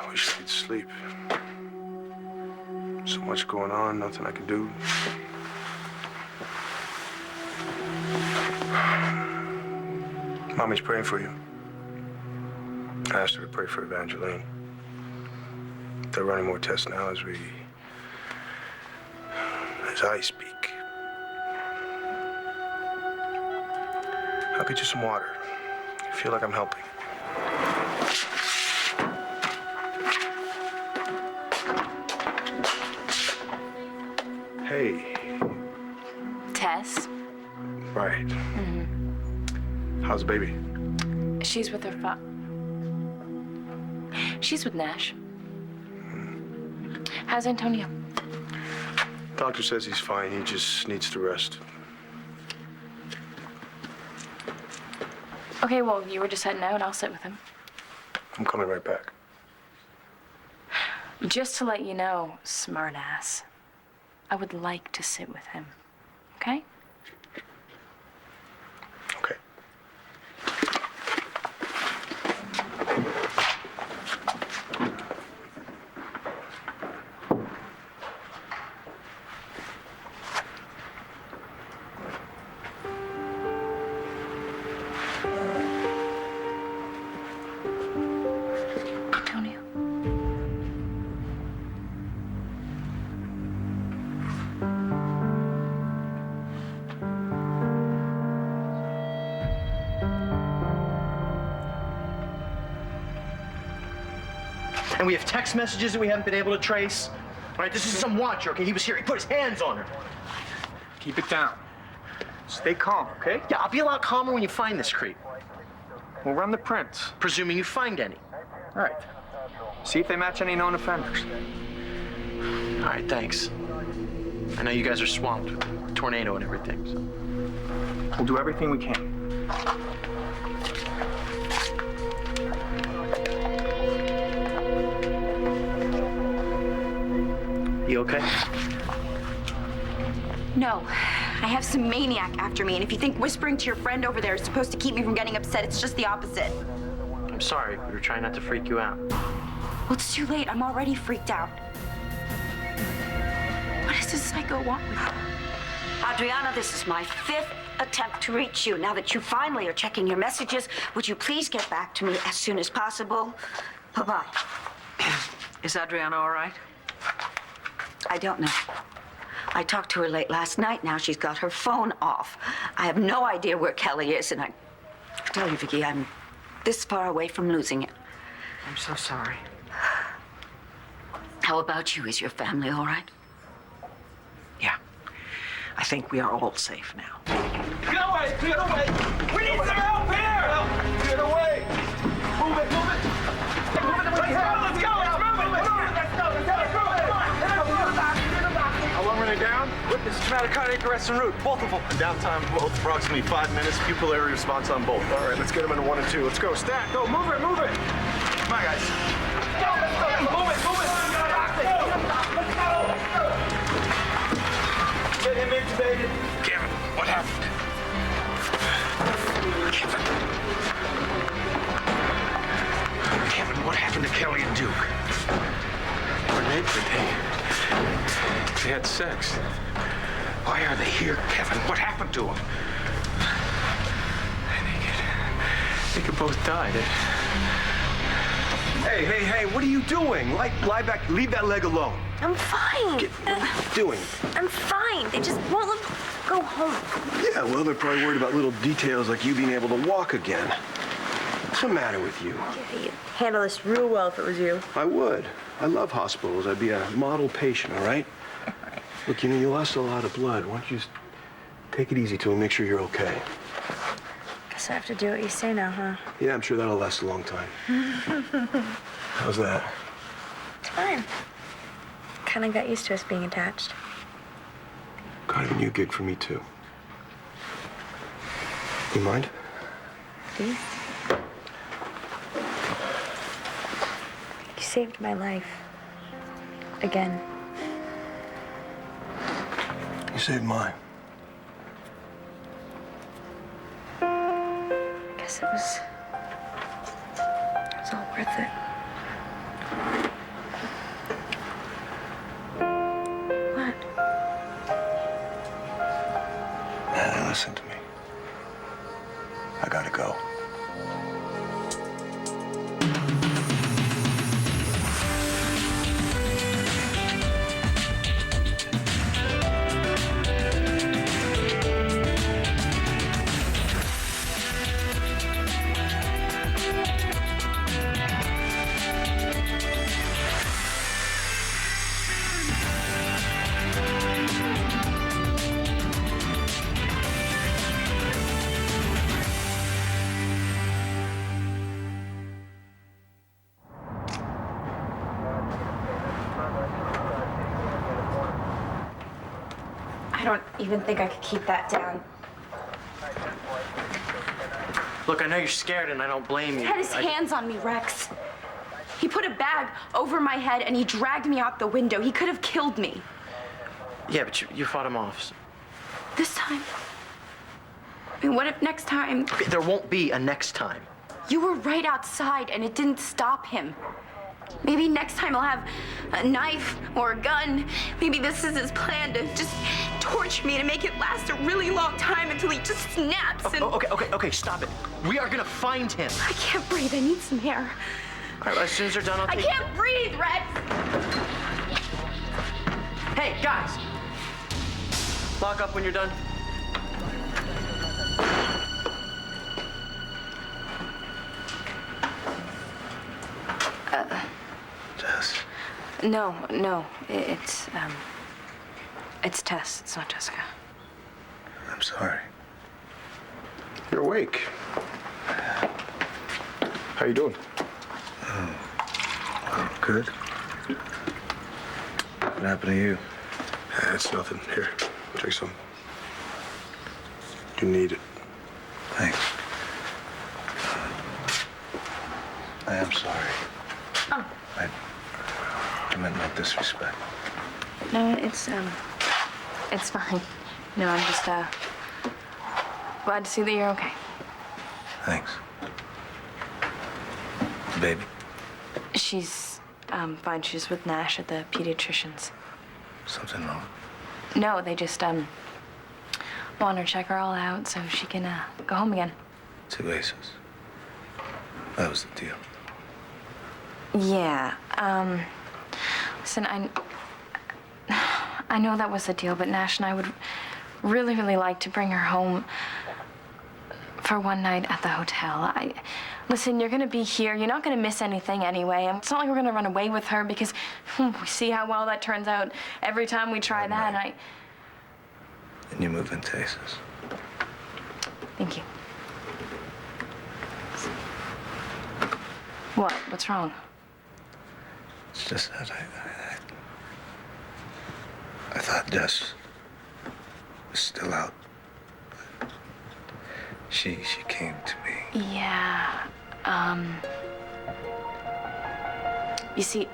I wish I could sleep. So much going on, nothing I can do. Mommy's praying for you. I asked her to pray for Evangeline. They're running more tests now as I speak. I'll get you some water. I feel like I'm helping. Hey. Tess? Right. How's the baby? She's with her She's with Nash. How's Antonio? Doctor says he's fine. He just needs to rest. Okay, well, you were just heading out. I'll sit with him. I'm coming right back. Just to let you know, smartass, I would like to sit with him, okay? Okay. Antonio. And we have text messages that we haven't been able to trace. All right, this is some watcher, okay? He was here. He put his hands on her. Keep it down. Stay calm, okay? Yeah, I'll be a lot calmer when you find this creep. We'll run the prints. Presuming you find any. All right. See if they match any known offenders. All right, thanks. I know you guys are swamped with tornado and everything, so. We'll do everything we can. You okay? No, I have some maniac after me, and if you think whispering to your friend over there is supposed to keep me from getting upset, it's just the opposite. I'm sorry. We were trying not to freak you out. Well, it's too late. I'm already freaked out. What does this psycho want with me? Adriana, this is my 5th attempt to reach you. Now that you finally are checking your messages, would you please get back to me as soon as possible? Bye-bye. Is Adriana all right? I don't know. I talked to her late last night. Now she's got her phone off. I have no idea where Kelly is, and I tell you, Vicky, I'm this far away from losing it. I'm so sorry. How about you? Is your family all right? Yeah. I think we are all safe now. Get away! Get away! We need some help here! Get away! Move it! Move it! Let's go! Let's go! Let's move it! Let's go! Let's go! How long were they down? This is traumatic cardiac arrest en route. Both of them. Downtime both approximately 5 minutes. Pupillary response on both. All right, let's get him into 1 and 2. Let's go. Stack. Go. Move it. Move it. Come on, guys. Go! Let's go! Move it! Move it! Let's go! Get him intubated. Kevin, what happened? Kevin, what happened to Kelly and Duke? They were naked. They had sex. Why are they here, Kevin? What happened to them? They could both die. Hey, what are you doing? Lie back. Leave that leg alone. I'm fine. What are you doing? I'm fine. They just won't let me go home. Yeah, well, they're probably worried about little details like you being able to walk again. What's the matter with you? Yeah, you'd handle this real well if it was you. I would. I love hospitals. I'd be a model patient, all right? Look, you know, you lost a lot of blood. Why don't you just take it easy till we make sure you're okay? Guess I have to do what you say now, huh? Yeah, I'm sure that'll last a long time. How's that? It's fine. Kind of got used to us being attached. Kind of a new gig for me, too. You mind? Please? You saved my life. Again. You saved mine. Guess it was all worth it. I don't even think I could keep that down. Look, I know you're scared and I don't blame you. He had his hands on me, Rex. He put a bag over my head and he dragged me out the window. He could have killed me. Yeah, but you fought him off. This time. I mean, what if next time Okay, there won't be a next time. you were right outside and it didn't stop him? Maybe next time he'll have a knife or a gun. Maybe this is his plan to just torture me to make it last a really long time until he just snaps and... Okay, stop it. We are gonna find him. I can't breathe. I need some air. All right, as soon as they're done, I'll I take... can't breathe, Rex! Hey, guys! Lock up when you're done. Jess. No, it's Tess. It's not Jessica. I'm sorry. You're awake. How you doing? Good. What happened to you? It's nothing. Here, take some. You need it. Thanks. I am sorry. Oh. I meant no disrespect. No, it's fine. No, I'm just glad to see that you're okay. Thanks. Baby? She's fine. She's with Nash at the pediatrician's. Something wrong? No, they just want her to check her all out so she can go home again. 2 aces. That was the deal. Yeah. Listen, I know that was the deal, but Nash and I would really, really like to bring her home for one night at the hotel. Listen, you're gonna be here. You're not gonna miss anything anyway. And it's not like we're gonna run away with her because we see how well that turns out every time we try that. And And you move into aces. Thank you. What? What's wrong? It's just that I thought Jess was still out. She came to me. Yeah. You see,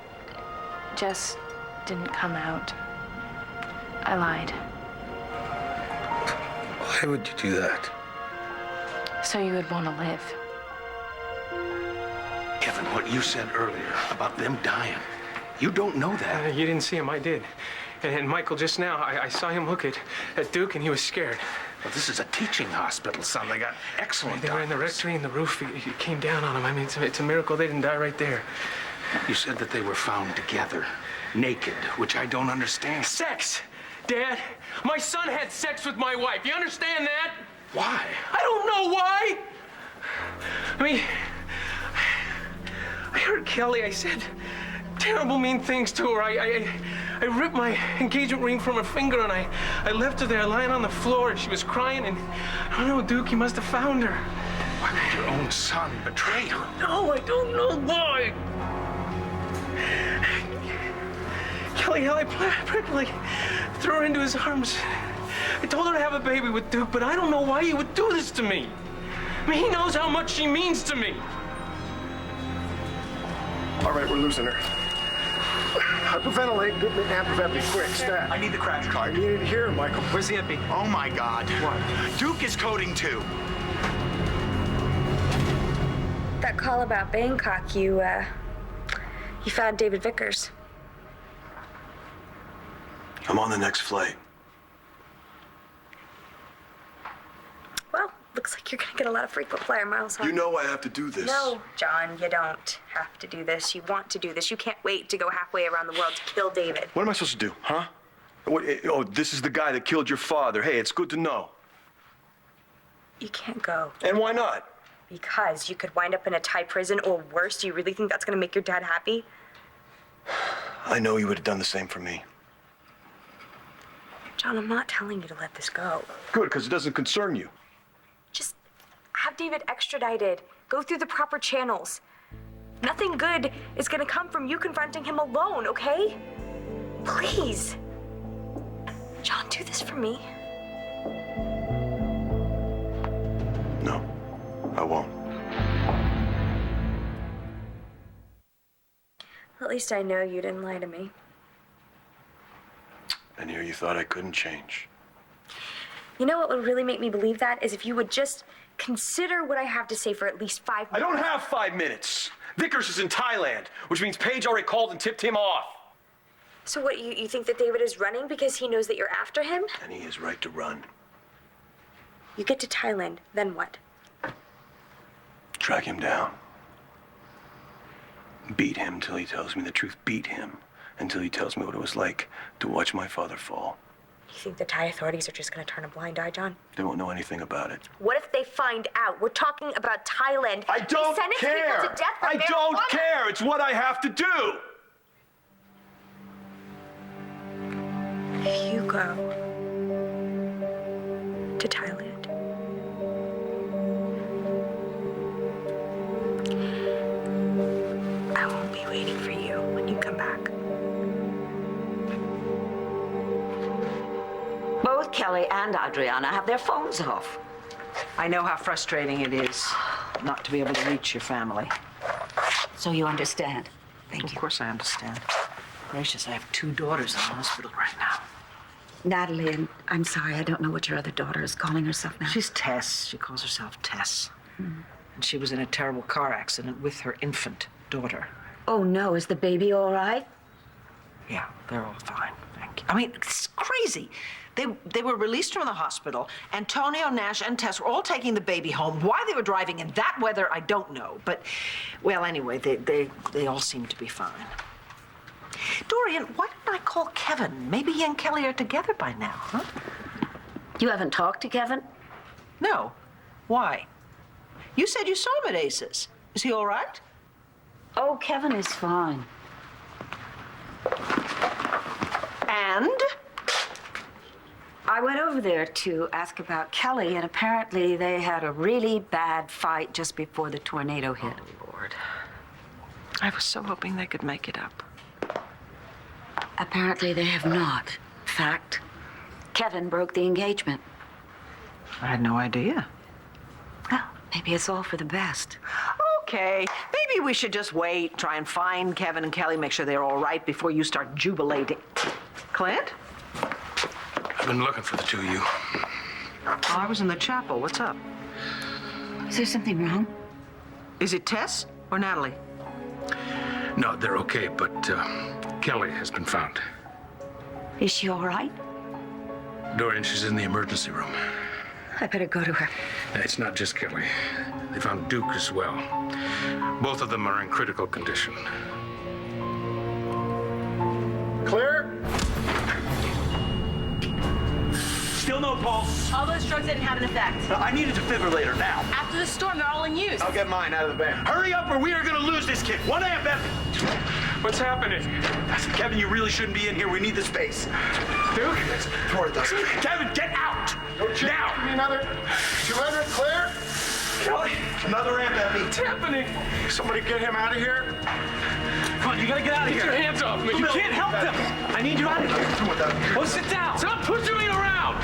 Jess didn't come out. I lied. Why would you do that? So you would want to live. Kevin, what you said earlier about them dying, you don't know that. You didn't see him. I did. And Michael, just now, I saw him look at Duke, and he was scared. Well, this is a teaching hospital, son. They got excellent They were in the doctors. rectory, and the roof it came down on him. I mean, it's a miracle they didn't die right there. You said that they were found together, naked, which I don't understand. Sex! Dad, my son had sex with my wife. You understand that? Why? I don't know why. I mean, I heard Kelly. I said terrible, mean things to her. I ripped my engagement ring from her finger, and I left her there lying on the floor, and she was crying, and I don't know, Duke, he must have found her. Why would your own son betray you? No, I don't know why. Kelly, I practically threw her into his arms. I told her to have a baby with Duke, but I don't know why he would do this to me. I mean, he knows how much she means to me. All right, we're losing her. Hyperventilate, amp me quick, stat. I need the crash I card. need it here, Michael. Where's the epi? Oh my God. What? Duke is coding too. That call about Bangkok, you found David Vickers. I'm on the next flight. Well, Looks like you're gonna get a lot of frequent flyer miles, huh? You know I have to do this. No, John, you don't have to do this. You want to do this. You can't wait to go halfway around the world to kill David. What am I supposed to do, huh? What, oh, this is the guy that killed your father. Hey, it's good to know. You can't go. And why not? Because you could wind up in a Thai prison, or worse. Do you really think that's gonna make your dad happy? I know you would have done the same for me. John, I'm not telling you to let this go. Good, because it doesn't concern you. Just have David extradited. Go through the proper channels. Nothing good is gonna come from you confronting him alone, okay? Please. John, do this for me. No, I won't. At least I know you didn't lie to me. And here you thought I couldn't change. You know what would really make me believe that is if you would just consider what I have to say for at least 5 minutes. I don't have 5 minutes. Vickers is in Thailand, which means Paige already called and tipped him off. So what, you think that David is running because he knows that you're after him? And he has right to run. You get to Thailand, then what? Track him down. Beat him till he tells me the truth. Beat him until he tells me what it was like to watch my father fall. You think the Thai authorities are just gonna turn a blind eye, John? They won't know anything about it. What if they find out? We're talking about Thailand. I don't They sentence care. people to death for I don't marijuana. care. It's what I have to do. If you go to Thailand, I won't be waiting for you when you come back. Both Kelly and Adriana have their phones off. I know how frustrating it is not to be able to reach your family. So you understand. Thank Of you. course I understand. Gracious, I have 2 daughters in the hospital right now. Natalie, and I'm sorry, I don't know what your other daughter is calling herself now. She's Tess. She calls herself Tess. And she was in a terrible car accident with her infant daughter. Oh no, is the baby all right? Yeah, they're all fine. Thank you. I mean, it's crazy. They were released from the hospital. Antonio, Nash, and Tess were all taking the baby home. Why they were driving in that weather, I don't know. But, well, anyway, they all seem to be fine. Dorian, why didn't I call Kevin? Maybe he and Kelly are together by now, huh? You haven't talked to Kevin? No. Why? You said you saw him at Ace's. Is he all right? Oh, Kevin is fine. And? I went over there to ask about Kelly, and apparently they had a really bad fight just before the tornado hit. Oh, Lord. I was so hoping they could make it up. Apparently they have not. In fact, Kevin broke the engagement. I had no idea. Well, maybe it's all for the best. Okay, maybe we should just wait, try and find Kevin and Kelly, make sure they're all right before you start jubilating. Clint? I've been looking for the 2 of you. Oh, I was in the chapel. What's up? Is there something wrong? Is it Tess or Natalie? No, they're okay, but Kelly has been found. Is she all right? Dorian, she's in the emergency room. I better go to her. It's not just Kelly. They found Duke as well. Both of them are in critical condition. Clear? Still no pulse. All those drugs didn't have an effect. I need a defibrillator now. After the storm, they're all in use. I'll get mine out of the van. Hurry up or we are gonna lose this kid. 1 amp, Evan. What's happening? Kevin, you really shouldn't be in here. We need the space. Duke? Kevin, get out! Now! Give me another 200, clear? Kelly, another amp, Evan. What's happening? Somebody get him out of here. Come on, you gotta get out of here. Get your hands off me. You can't help them. I need you out of here. Oh, sit down. Stop pushing me around.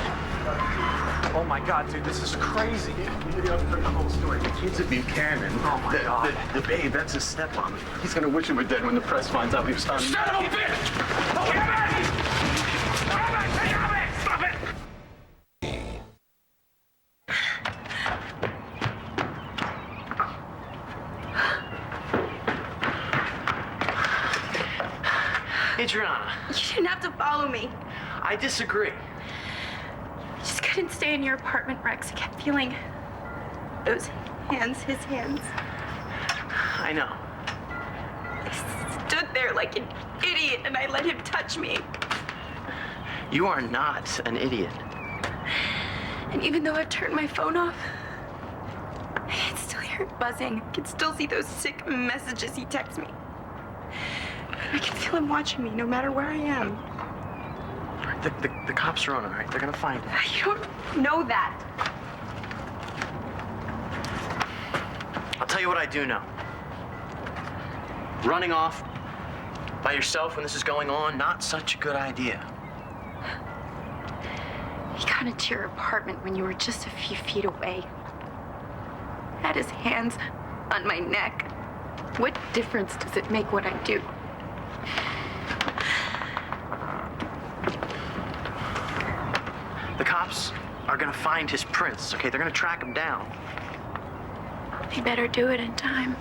Oh my God, dude, this is crazy. The whole story. The kid's at Buchanan. Oh my God. The babe, that's his stepmom. He's gonna wish him were dead when the press finds out he was found. Shut up, bitch! Oh, Kevin! Stop it! Adriana, You didn't have to follow me. I disagree. I just couldn't stay in your apartment, Rex. I kept feeling Those hands, his hands. I know. I stood there like an idiot and I let him touch me. You are not an idiot. And even though I've turned my phone off, I can still hear it buzzing. I can still see those sick messages he texts me. I can feel him watching me no matter where I am. The cops are on it, all right? They're gonna find it. You don't know that. I'll tell you what I do know. Running off by yourself when this is going on, not such a good idea. He got into your apartment when you were just a few feet away. Had his hands on my neck. What difference does it make what I do? The cops are gonna find his prints, okay? They're gonna track him down. They better do it in time.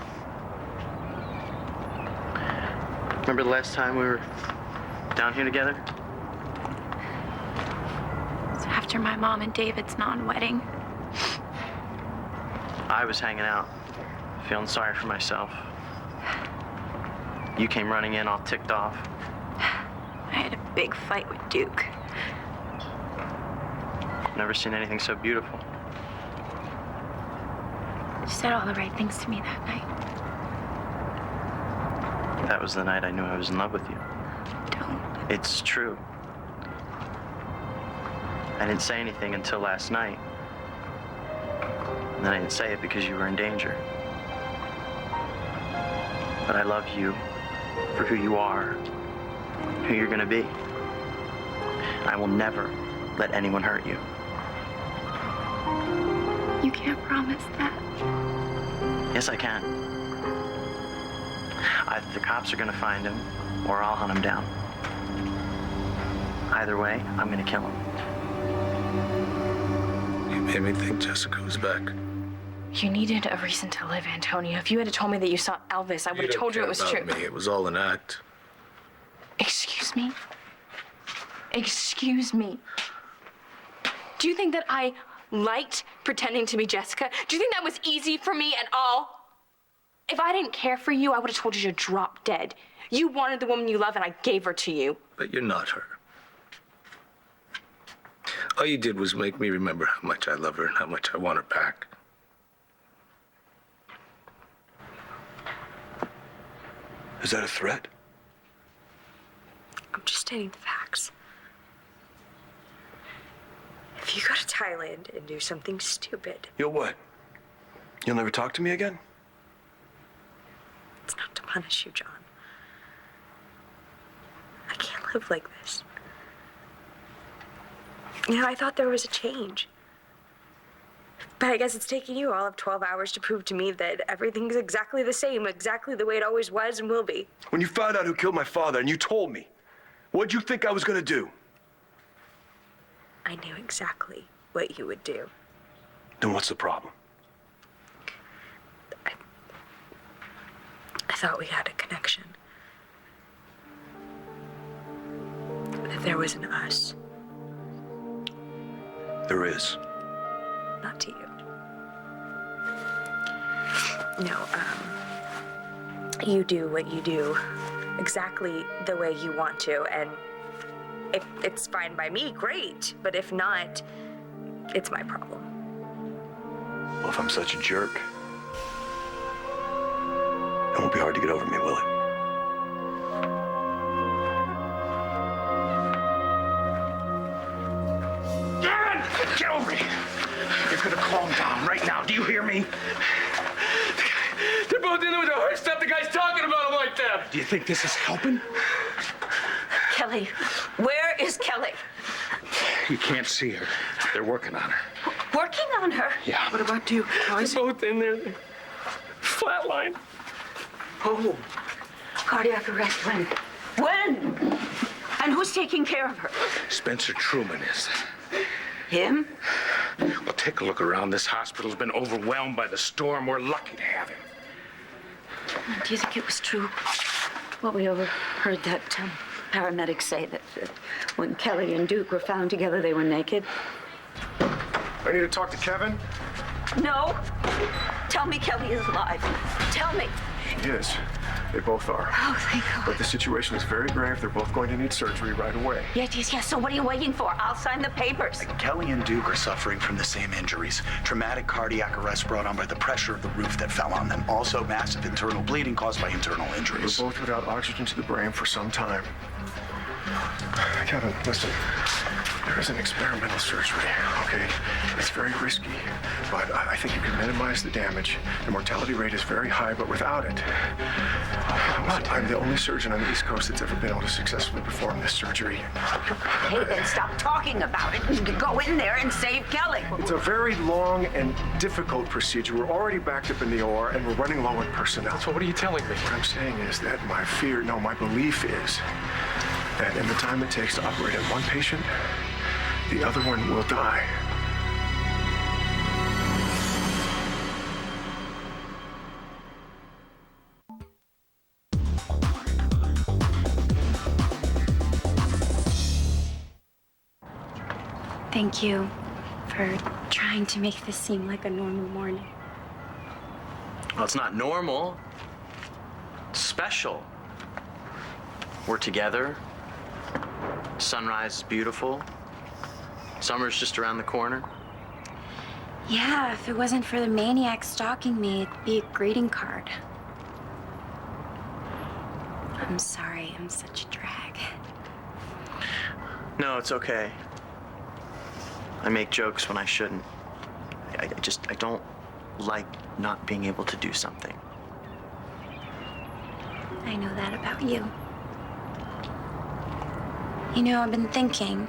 Remember the last time we were down here together? It's after my mom and David's non-wedding. I was hanging out, feeling sorry for myself. You came running in all ticked off. I had a big fight with Duke. Never seen anything so beautiful. You said all the right things to me that night. That was the night I knew I was in love with you. Don't. It's true. I didn't say anything until last night. And then I didn't say it because you were in danger. But I love you for who you are, who you're gonna be. I will never let anyone hurt you. You can't promise that. Yes, I can. Either the cops are gonna find him, or I'll hunt him down. Either way, I'm gonna kill him. You made me think Jessica was back. You needed a reason to live, Antonio. If you had told me that you saw Elvis, I would have told you it was true. Me. It was all an act. Excuse me? Excuse me. Do you think that I liked pretending to be Jessica? Do you think that was easy for me at all? If I didn't care for you, I would have told you to drop dead. You wanted the woman you love, and I gave her to you. But you're not her. All you did was make me remember how much I love her and how much I want her back. Is that a threat? I'm just stating the facts. If you go to Thailand and do something stupid, You'll what? You'll never talk to me again? it's not to punish you, John. I can't live like this. You know, I thought there was a change. But I guess it's taken you all of 12 hours to prove to me that everything's exactly the same, exactly the way it always was and will be. When you found out who killed my father and you told me, what'd you think I was gonna do? I knew exactly what you would do. Then what's the problem? I thought we had a connection. That there was an us. There is. Not to you. No, you do what you do exactly the way you want to, and if it's fine by me, great. But if not, it's my problem. Well, if I'm such a jerk, it won't be hard to get over me, will it? Gavin! Get over here! You're gonna calm down right now. Do you hear me? They're both in there with their heart stuff. The guy's talking about him like that. Do you think this is helping? Kelly, where is Kelly? You can't see her. They're working on her. Working on her? Yeah. What about Duke? How is They're both in there. They're flatline. Oh, cardiac arrest when? When? And who's taking care of her? Spencer Truman is. Him? Well, take a look around. This hospital's been overwhelmed by the storm. We're lucky to have him. Do you think it was true? What we overheard that paramedics say that when Kelly and Duke were found together, they were naked? I need to talk to Kevin. No. Tell me Kelly is alive. Tell me. She is. They both are. Oh, thank God. But the situation is very grave. They're both going to need surgery right away. Yes. So what are you waiting for? I'll sign the papers. Kelly and Duke are suffering from the same injuries. Traumatic cardiac arrest brought on by the pressure of the roof that fell on them. Also massive internal bleeding caused by internal injuries. They're both without oxygen to the brain for some time. Kevin, listen. There is an experimental surgery, okay? It's very risky, but I think you can minimize the damage. The mortality rate is very high, but without it. But I'm the only surgeon on the East Coast that's ever been able to successfully perform this surgery. Okay, then stop talking about it and go in there and save Kelly. It's a very long and difficult procedure. We're already backed up in the OR, and we're running low on personnel. So what are you telling me? What I'm saying is that my belief is that in the time it takes to operate on one patient, the other one will die. Thank you for trying to make this seem like a normal morning. Well, it's not normal. It's special. We're together. Sunrise is beautiful. Summer's just around the corner. Yeah, if it wasn't for the maniac stalking me, it'd be a greeting card. I'm sorry, I'm such a drag. No, it's okay. I make jokes when I shouldn't. I don't like not being able to do something. I know that about you. You know, I've been thinking.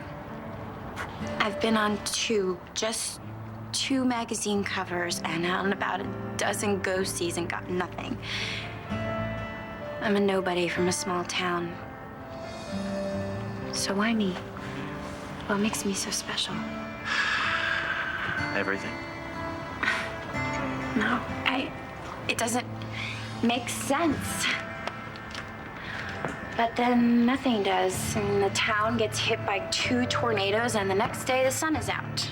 I've been on just two magazine covers and on about a dozen go-sees and got nothing. I'm a nobody from a small town. So why me? What makes me so special? Everything. No, it doesn't make sense. But then nothing does, and the town gets hit by 2 tornadoes, and the next day the sun is out.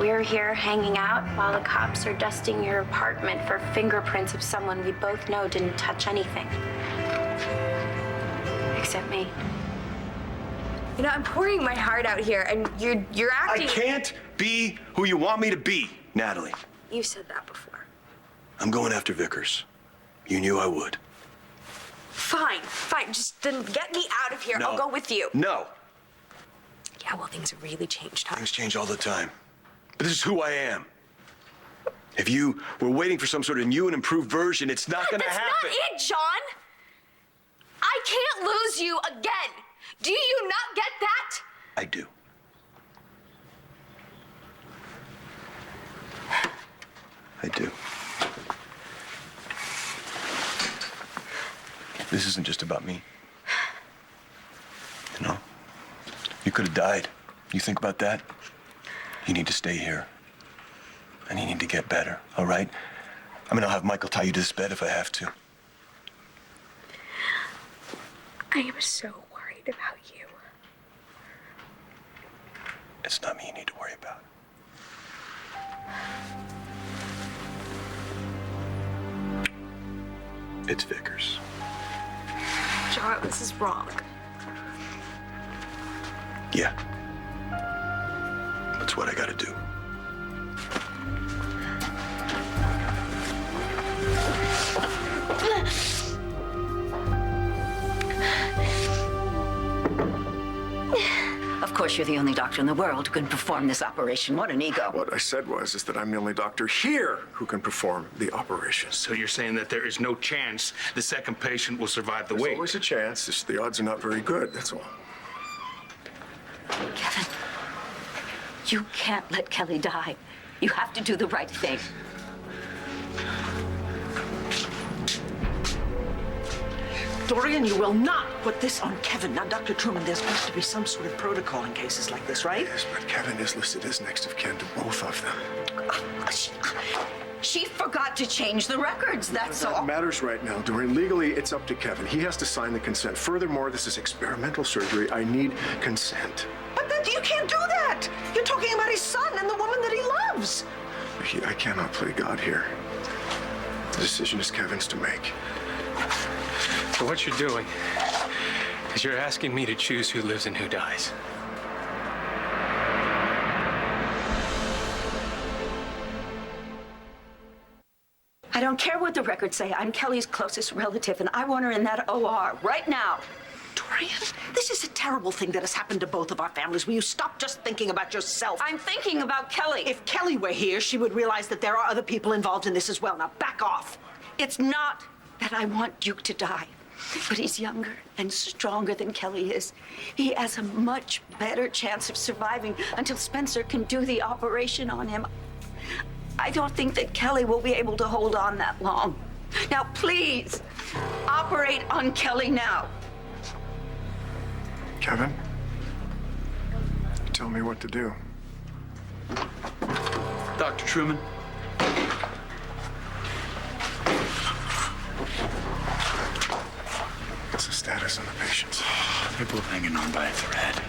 We're here hanging out while the cops are dusting your apartment for fingerprints of someone we both know didn't touch anything. Except me. You know, I'm pouring my heart out here, and you're acting... I can't be who you want me to be, Natalie. You've said that before. I'm going after Vickers. You knew I would. Fine. Just then get me out of here. No. I'll go with you. No. Yeah, well, things have really changed, huh? Things change all the time. But this is who I am. If you were waiting for some sort of new and improved version, it's not gonna happen. That's not it, John! I can't lose you again! Do you not get that? I do. I do. This isn't just about me. You know? You could have died. You think about that? You need to stay here. And you need to get better, all right? I mean, I'll have Michael tie you to this bed if I have to. I am so worried about you. It's not me you need to worry about. It's Vickers. John, this is wrong. Yeah. That's what I gotta do. Of course, you're the only doctor in the world who can perform this operation. What an ego. What I said was that I'm the only doctor here who can perform the operation. So you're saying that there is no chance the second patient will survive the There's wait? always a chance. Just the odds are not very good, that's all. Kevin, you can't let Kelly die. You have to do the right thing. Dorian, you will not put this on Kevin. Now, Dr. Truman, there's supposed to be some sort of protocol in cases like this, right? Yes, but Kevin is listed as next of kin to both of them. She forgot to change the records, that's all. That matters right now, Dorian. Legally, it's up to Kevin. He has to sign the consent. Furthermore, this is experimental surgery. I need consent. But then you can't do that. You're talking about his son and the woman that he loves. Vicky, I cannot play God here. The decision is Kevin's to make. So what you're doing is you're asking me to choose who lives and who dies. I don't care what the records say. I'm Kelly's closest relative, and I want her in that OR right now. Dorian, this is a terrible thing that has happened to both of our families. Will you stop just thinking about yourself? I'm thinking about Kelly. If Kelly were here, she would realize that there are other people involved in this as well. Now, back off. It's not that I want Duke to die, but he's younger and stronger than Kelly is. He has a much better chance of surviving until Spencer can do the operation on him. I don't think that Kelly will be able to hold on that long. Now, please, operate on Kelly now. Kevin, tell me what to do. Dr. Truman. What's the status on the patients? They're both hanging on by a thread.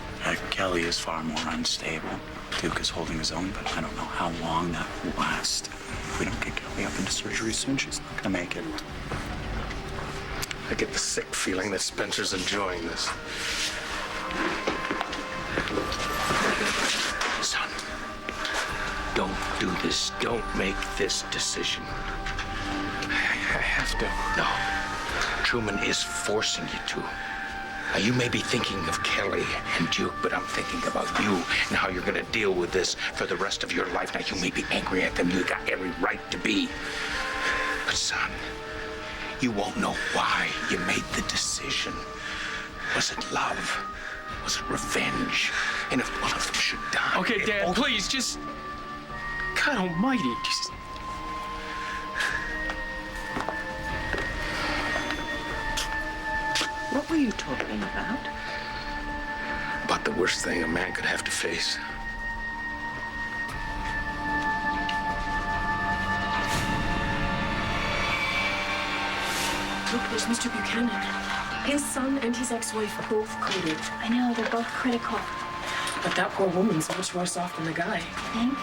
Kelly is far more unstable. Duke is holding his own, but I don't know how long that will last. If we don't get Kelly up into surgery soon, she's not gonna make it. I get the sick feeling that Spencer's enjoying this. Son, don't do this. Don't make this decision. I have to. No. Truman is forcing you to. Now, you may be thinking of Kelly and Duke, but I'm thinking about you and how you're going to deal with this for the rest of your life. Now, you may be angry at them. You got every right to be. But, son, you won't know why you made the decision. Was it love? Was it revenge? And if one of them should die... Okay, Dad, please, just... God almighty, just... What were you talking about? About the worst thing a man could have to face. Look, there's Mr. Buchanan. His son and his ex-wife both coded. I know, they're both critical. But that poor woman's much worse off than the guy. Think?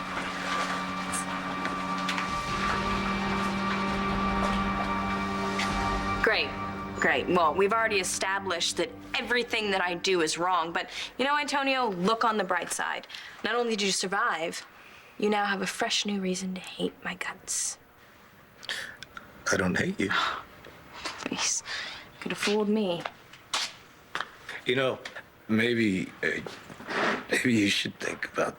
Great. Well, we've already established that everything that I do is wrong. But you know, Antonio, look on the bright side. Not only did you survive, you now have a fresh new reason to hate my guts. I don't hate you. Please, could have fooled me. You know, maybe you should think about...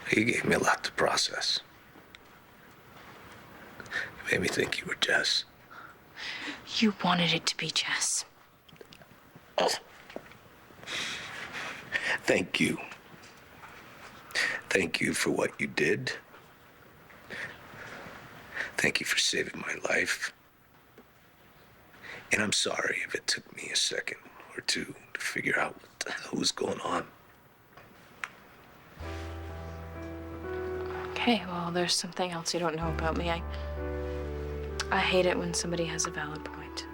You gave me a lot to process. You made me think you were Jess. You wanted it to be Jess. Oh. Thank you. Thank you for what you did. Thank you for saving my life. And I'm sorry if it took me a second or two to figure out what the hell was going on. Okay, well, there's something else you don't know about me. I hate it when somebody has a valid point.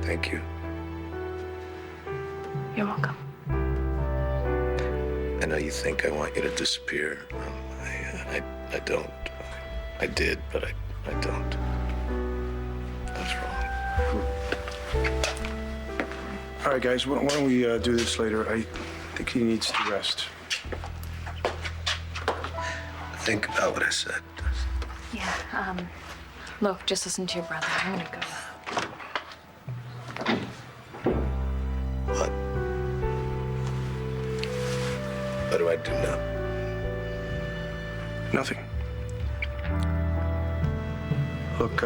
Thank you. You're welcome. I know you think I want you to disappear. I don't. I did, but I don't. That's wrong. All right, guys, why don't we do this later? I think he needs to rest. Think about what I said. Yeah, look, just listen to your brother. I'm gonna go. What? What do I do now? Nothing. Look,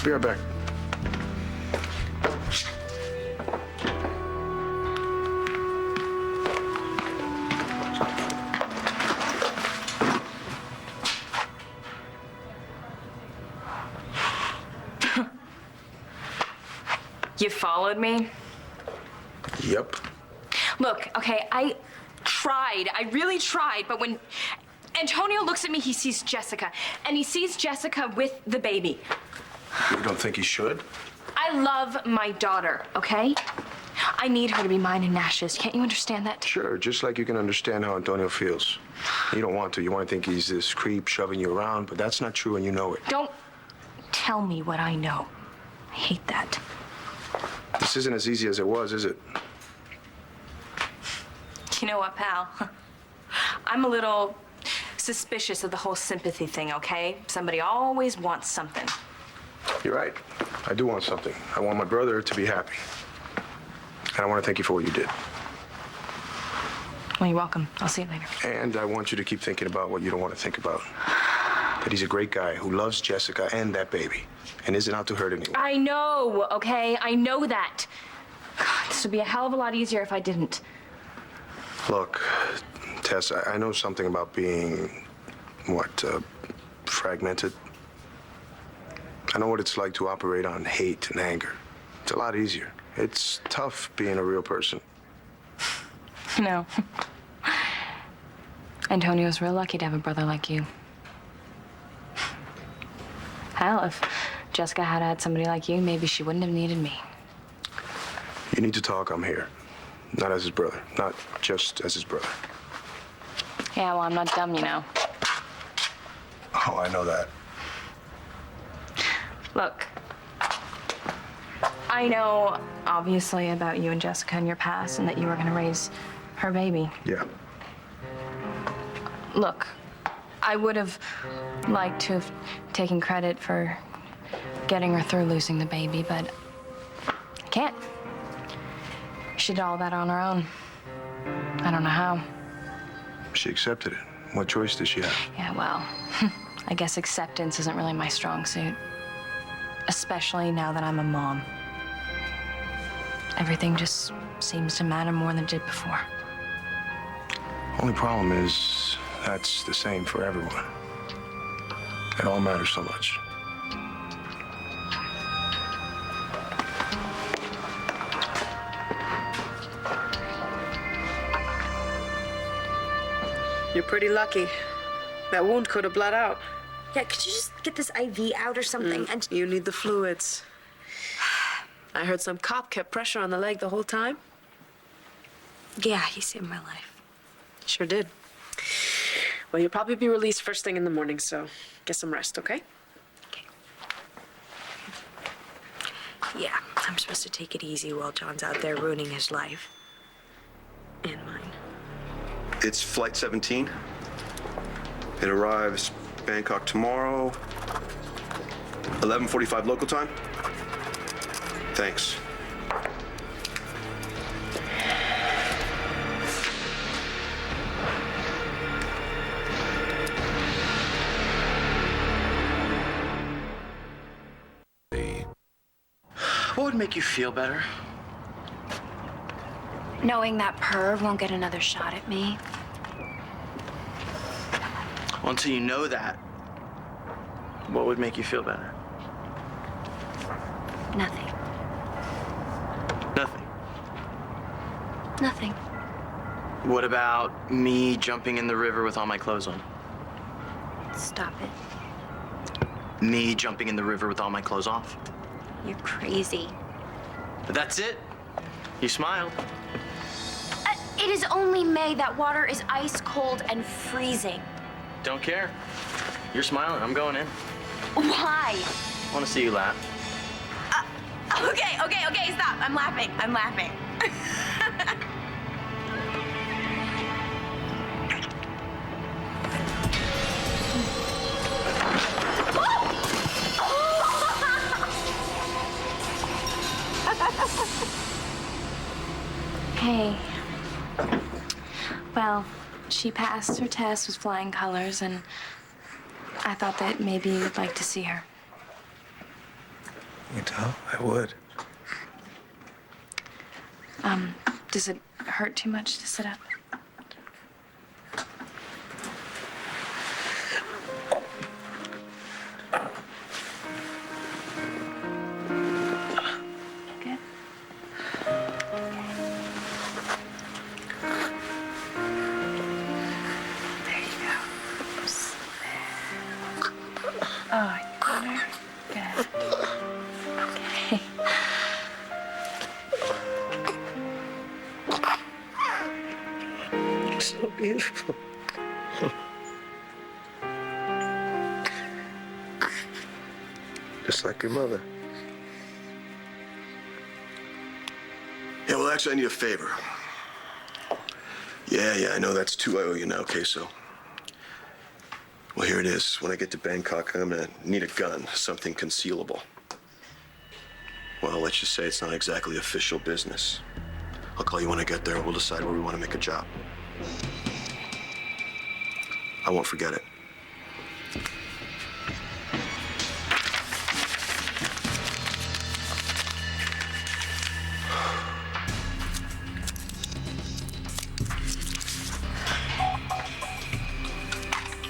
be right back. You followed me? Yep. Look, okay, I really tried, but when Antonio looks at me, he sees Jessica, and he sees Jessica with the baby. You don't think he should? I love my daughter, okay? I need her to be mine and Nash's. Can't you understand that? Sure, just like you can understand how Antonio feels. You don't want to. You want to think he's this creep shoving you around, but that's not true and you know it. Don't tell me what I know. I hate that. This isn't as easy as it was, is it? You know what, pal? I'm a little suspicious of the whole sympathy thing, okay? Somebody always wants something. You're right. I do want something. I want my brother to be happy. And I want to thank you for what you did. Well, you're welcome. I'll see you later. And I want you to keep thinking about what you don't want to think about. That he's a great guy who loves Jessica and that baby and isn't out to hurt anyone. I know, okay? I know that. God, this would be a hell of a lot easier if I didn't. Look, Tess, I know something about being, fragmented. I know what it's like to operate on hate and anger. It's a lot easier. It's tough being a real person. No. Antonio's real lucky to have a brother like you. Hell, if Jessica had had somebody like you, maybe she wouldn't have needed me. You need to talk, I'm here. Not as his brother. Not just as his brother. Yeah, well, I'm not dumb, you know. Oh, I know that. Look, I know, obviously, about you and Jessica and your past and that you were going to raise her baby. Yeah. Look, I would have liked to have taken credit for getting her through losing the baby, but I can't. She did all that on her own. I don't know how. She accepted it. What choice did she have? Yeah, well, I guess acceptance isn't really my strong suit. Especially now that I'm a mom. Everything just seems to matter more than it did before. Only problem is that's the same for everyone. It all matters so much. You're pretty lucky. That wound could have bled out. Yeah, could you just get this IV out or something? And You need the fluids. I heard some cop kept pressure on the leg the whole time. yeah, he saved my life. Sure did. Well, you'll probably be released first thing in the morning, so get some rest, okay? Yeah, I'm supposed to take it easy while John's out there ruining his life. And mine. It's Flight 17. It arrives Bangkok tomorrow, 11:45 local time. Thanks. What would make you feel better? Knowing that perv won't get another shot at me. Well, until you know that, what would make you feel better? Nothing. Nothing. Nothing. What about me jumping in the river with all my clothes on? Stop it. Me jumping in the river with all my clothes off? You're crazy. But that's it. You smiled. It is only May. That water is ice cold and freezing. Don't care. You're smiling. I'm going in. Why? I want to see you laugh. Okay, stop. I'm laughing. Hey. Well, she passed her test with flying colors, and I thought that maybe you'd like to see her. You know, I would. Does it hurt too much to sit up? Good. There you go. Oh, better. Good. Okay. beautiful. Just like your mother. Yeah, well, actually, I need a favor. Yeah, I know that's two I owe you now, Queso. Well, here it is. When I get to Bangkok, I'm gonna need a gun, something concealable. Well, let's just say it's not exactly official business. I'll call you when I get there, and we'll decide where we want to make a job. I won't forget it.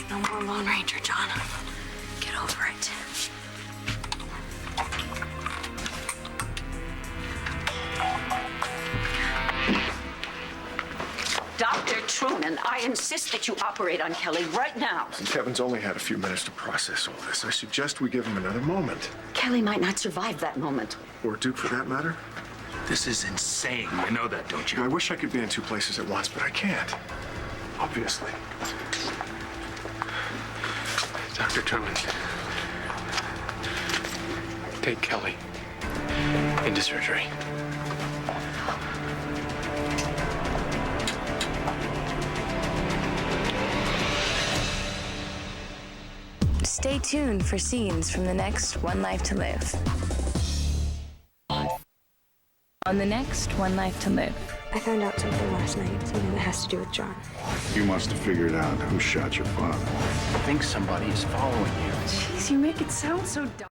No more Lone Ranger, John. Get over it. Dr. Truman, I insist that you operate on Kelly right now. And Kevin's only had a few minutes to process all this. I suggest we give him another moment. Kelly might not survive that moment. Or Duke, for that matter. This is insane. You know that, don't you? I wish I could be in two places at once, but I can't. Obviously. Dr. Truman, take Kelly into surgery. Stay tuned for scenes from the next One Life to Live. On the next One Life to Live. I found out something last night, something that has to do with John. You must have figured out who shot your father. I think somebody is following you. Jeez, you make it sound so dumb.